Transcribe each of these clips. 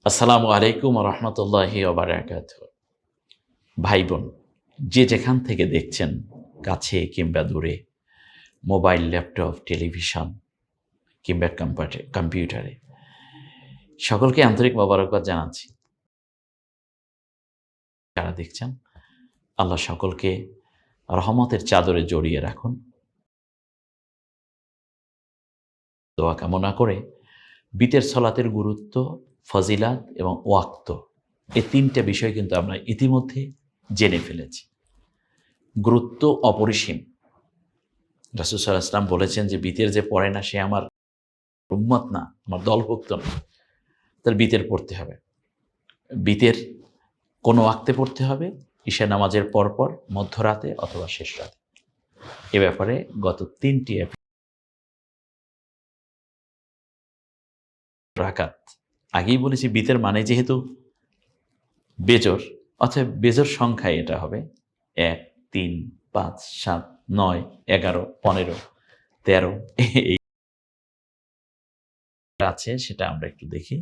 আসসালামু আলাইকুম রহমতুল্লাহি ওয়া বারাকাতুহু। ভাই বোন, যে যেখান থেকে দেখছেন, কাছে কিংবা দূরে, মোবাইল, ল্যাপটপ, টেলিভিশন কিংবা কম্পিউটারে, সকলকে আন্তরিক মোবারকবাদ জানাচ্ছি। যারা দেখছেন, আল্লাহ সকলকে রহমতের চাদরে জড়িয়ে রাখুন। দোয়া কামনা করে বিতের সলাতের গুরুত্ব, ফজিলাত এবং ওয়াক্ত, এই তিনটা বিষয় কিন্তু আমরা ইতিমধ্যে জেনে ফেলেছি। গুরুত্ব অপরিসীম। রাসূল সাল্লাল্লাহু আলাইহি ওয়াসাল্লাম বলেছেন যে বিতের যে পড়ে না সে আমার উম্মত না, আমার দলভুক্ত না। তাহলে বিতের পড়তে হবে। বিতের কোনো ওয়াক্তে পড়তে হবে, ঈশা নামাজের পরপর, মধ্যরাতে অথবা শেষ রাতে। এ ব্যাপারে গত ৩টি রাকাত আগেই বলেছি। বিতের মানে যেহেতু বেজোড়, অতএব বেজোড় সংখ্যায় এটা হবে ১, ৩, ৫, ৭, ৯, ১১, ১৫, ১৩ এই আছে, সেটা আমরা একটু দেখি।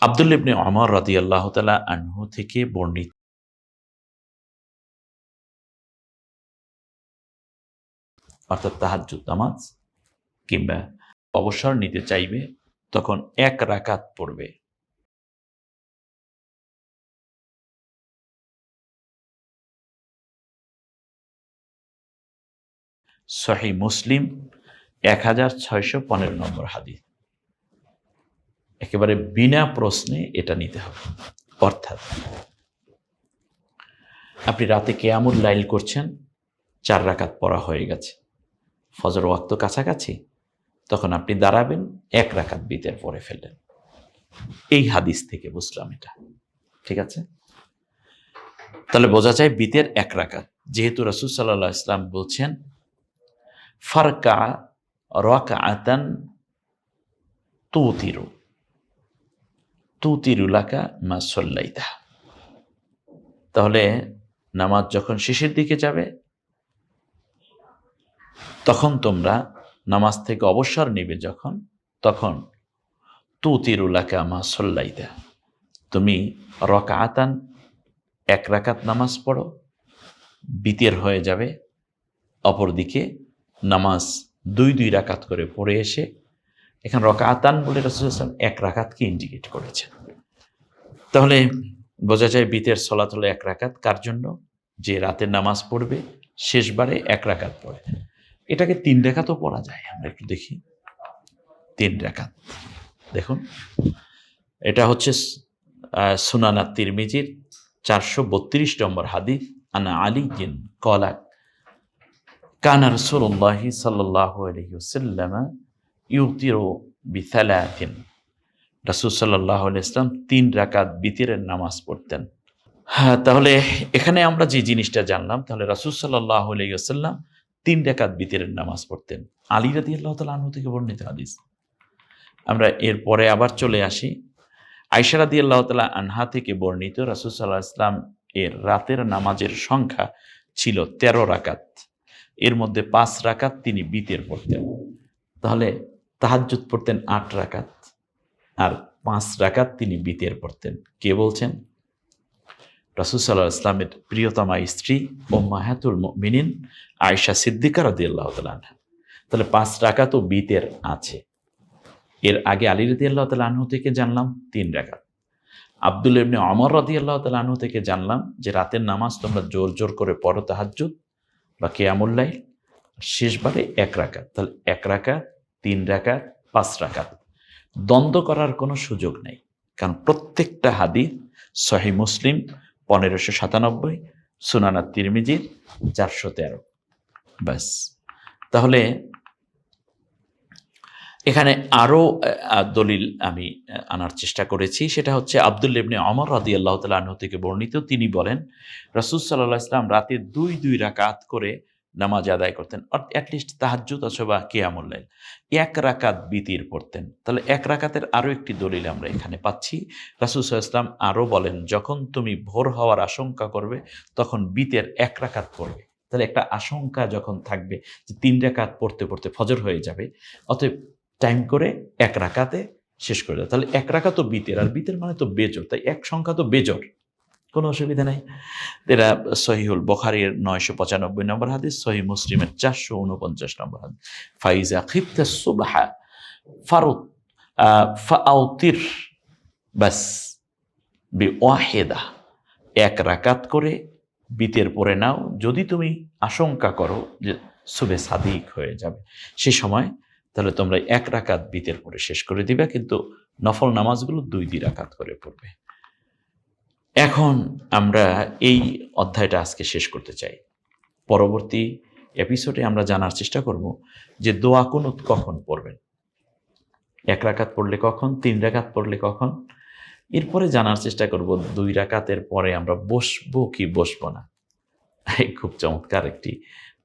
আব্দুল্লাহ ইবনে ওমর রাদিয়াল্লাহু তাআলা আনহু থেকে বর্ণিত, অর্থাৎ তাহাজ্জুদ নামাজ কিংবা অবসর নিতে চাইবে তখন ১ রাকাত পড়বে। সহিহ মুসলিম ১৬১৫ নম্বর হাদিস। একেবারে বিনা প্রশ্নে এটা নিতে হবে। অর্থাৎ আপনি রাতে কিয়ামুল লাইল করছেন, ৪ রাকাত পড়া হয়ে গেছে, ফজর ওয়াক্ত কাছাকাছি, তখন আপনি দাঁড়াবেন, ১ রাকাত বিতের পড়ে ফেললেন। এই হাদিস থেকে বুঝলাম এটা, ঠিক আছে? তাহলে বোঝা যায় বিতের ১ রাকাত। যেহেতু রাসূল সাল্লাল্লাহু আলাইহি ওয়াসাল্লাম বলছেন ফারকা রাকআতান তুতিরু লাকা মা সাল্লাইতা। তাহলে নামাজ যখন শেষের দিকে যাবে তখন তোমরা নামাজ থেকে অবসর নেবে যখন, তখন তুতিরু লাকা মা সাল্লাইতা, তুমি রাকআতান ১ রাকাত নামাজ পড়ো, বিতের হয়ে যাবে। অপরদিকে নামাজ ২ রাকাত করে পড়ে এসে, এখানে রাকআতান বলে রাসূল সাল্লাল্লাহু আলাইহি ওয়াসাল্লাম ১ রাকাতকে ইন্ডিকেট করেছেন। তাহলে বোঝা যায় বিতের সলাত হলো ১ রাকাত। কার জন্য? যে রাতের নামাজ পড়বে, শেষবারে ১ রাকাত পড়ে। এটাকে ৩ রাকাতও পড়া যায়। আমরা একটু দেখি ৩ রাকাত। দেখুন, এটা হচ্ছে সুনান আত-তিরমিজির ৪৩২ নম্বর হাদিস। আনা আলিয়্যিন ক্বালা কানা রাসূলুল্লাহি সাল্লাল্লাহু আলাইহি ওয়াসাল্লাম ইউতিরু বিসালাতিন। রাসূল সাল্লাল্লাহু আলাইহি ওয়াসাল্লাম ৩ রাকাত বিতরের নামাজ পড়তেন। হ্যাঁ, তাহলে এখানে আমরা যে জিনিসটা জানলাম, তাহলে রাসূল সাল্লাল্লাহু আলাইহি ওয়াসাল্লাম ৩ রাকাত বিতরের নামাজ পড়তেন। আলী রাদিয়াল্লাহু তাআলা আনহু থেকে বর্ণিত হাদিস। আমরা এরপরে আবার চলে আসি আয়েশা রাদিয়াল্লাহু তাআলা আনহা থেকে বর্ণিত, রাসূল সাল্লাল্লাহু আলাইহি ওয়াসাল্লাম এর রাতের নামাজের সংখ্যা ছিল ১৩ রাকাত। এর মধ্যে ৫ রাকাত তিনি বিতের পড়তেন। তাহলে তাহাজ্জুদ পড়তেন ৮ রাকাত, আর ৫ রাকাত তিনি বিতের পড়তেন। কে বলছেন? রাসূল সাল্লাল্লাহু আলাইহি ওয়াসাল্লামের প্রিয়তমা স্ত্রী উম্মাহাতুল মুমিনিন আয়েশা সিদ্দিকা রাদিয়াল্লাহু তাআলা আনহা। তাহলে ৫ রাকাতও বিতের আছে। এর আগে আলী রাদিয়াল্লাহু তাআলা আনহু থেকে জানলাম ৩ রাকাত। আব্দুল্লাহ ইবনে ওমর রাদিয়াল্লাহু তাআলা আনহু থেকে জানলাম যে রাতের নামাজ তোমরা জোর জোর করে পড়ো, তাহাজ্জুদ বা কিয়ামুল লাইল, শেষবারে ১ রাকাত। তাহলে ১ রাকাত, ৩ রাকাত, ৫ রাকাত। দ্বন্দ্ব করার কোনো সুযোগ নেই, কারণ প্রত্যেকটা হাদিস সহিহ মুসলিম ১৫৯৭, সুনান আত-তিরমিজির ৪১৩। ব্যাস। তাহলে এখানে আরও দলিল আমি আনার চেষ্টা করেছি। সেটা হচ্ছে আব্দুল্লাহ ইবনে ওমর রাদিয়াল্লাহু তাআলা আনহু থেকে বর্ণিত। তিনি বলেন রাসূল সাল্লাল্লাহু আলাইহি ওয়াসাল্লাম রাতে ২ রাকাত করে নামাজ আদায় করতেন। অ্যাটলিস্ট তাহাজ্জুদ অথবা কিয়ামুল লাইল ১ রাকাত বিতির পড়তেন। তাহলে ১ রাকাতের আরও একটি দলিল আমরা এখানে পাচ্ছি। রাসূল সাল্লাল্লাহু আলাইহি ওয়াসাল্লাম আরও বলেন, যখন তুমি ভোর হওয়ার আশঙ্কা করবে তখন বিতের ১ রাকাত পড়বে। তাহলে একটা আশঙ্কা যখন থাকবে যে ৩ রাকাত পড়তে পড়তে ফজর হয়ে যাবে, অতএব টাইম করে ১ রাকাতে শেষ করে দাও। তাহলে 1 রাকাত তো বিতের, আর বিতের মানে তো বেজোড়, তাই 1 সংখ্যা তো বেজোড়, কোনো অসুবিধা নাই। এরা সহিহুল বুখারীর 995 নম্বর হাদিস, সহিহ মুসলিমের 449 নম্বর হাদিস। ফাইজা খিফতা সুবহা ফারুদ ফাআউতির বাস বিওয়াহিদা, 1 রাকাত করে বিতের পরে নাও যদি তুমি আশঙ্কা করো যে সুবে সাদিক হয়ে যাবে, সে সময় তাহলে তোমরা 1 রাকাত বিতের পরে শেষ করে দিবে, কিন্তু নফল নামাজগুলো 2 রাকাত করে পড়বে। এখন আমরা এই অধ্যায়টা আজকে শেষ করতে চাই। পরবর্তী এপিসোডে আমরা জানার চেষ্টা করব যে দোয়া কুনুত কখন পড়বেন, 1 রাকাত পড়লে কখন, 3 রাকাত পড়লে কখন। এরপরে জানার চেষ্টা করব 2 রাকাতের পরে আমরা বসবো কি বসবো না। এই খুব চমৎকার একটি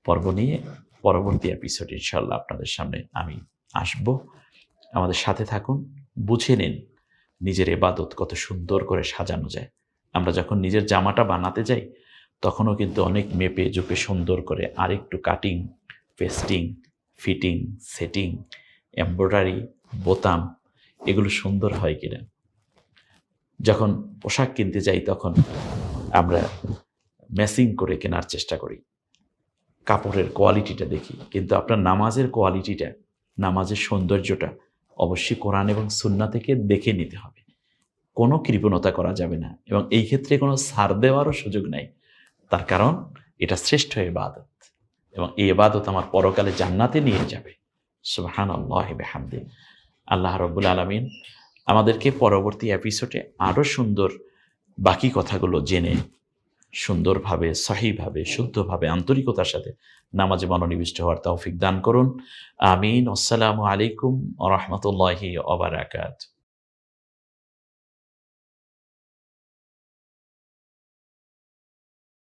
পর্ব নিয়ে পরবর্তী এপিসোডে ইনশাআল্লাহ আপনাদের সামনে আমি আসব। আমাদের সাথে থাকুন, বুঝে নিন নিজের ইবাদত কত সুন্দর করে সাজানো যায়। আমরা যখন নিজের জামাটা বানাতে যাই তখনও কিন্তু অনেক মেপে জুপে সুন্দর করে আরেকটু cutting, pasting, fitting, setting, embroidery, বোতাম, এগুলো সুন্দর হয় কিনা। যখন পোশাক কিনতে যাই তখন আমরা ম্যাচিং করে কেনার চেষ্টা করি, কাপড়ের কোয়ালিটিটা দেখি, কিন্তু আপনার নামাজের কোয়ালিটিটা, নামাজের সৌন্দর্যটা অবশ্যই কোরআন এবং সুন্নাহ থেকে দেখে নিতে হবে। কোনো কৃপণতা করা যাবে না, এবং এই ক্ষেত্রে কোনো ছাড় দেওয়ারও সুযোগ নাই। তার কারণ এটা শ্রেষ্ঠ ইবাদত, এবং এই ইবাদত আমার পরকালে জান্নাতে নিয়ে যাবে। সুবহানাল্লাহি বিহামদিহি। আল্লাহ রাব্বুল আলামিন আমাদেরকে পরবর্তী এপিসোডে আরও সুন্দর বাকি কথাগুলো জেনে সুন্দরভাবে, সহিভাবে, শুদ্ধভাবে, আন্তরিকতার সাথে নামাজে মনোনিবিষ্ট হওয়ার তৌফিক দান করুন। আমিন। আসসালামু আলাইকুম ওয়া রাহমাতুল্লাহি ওয়া বারাকাতুহু।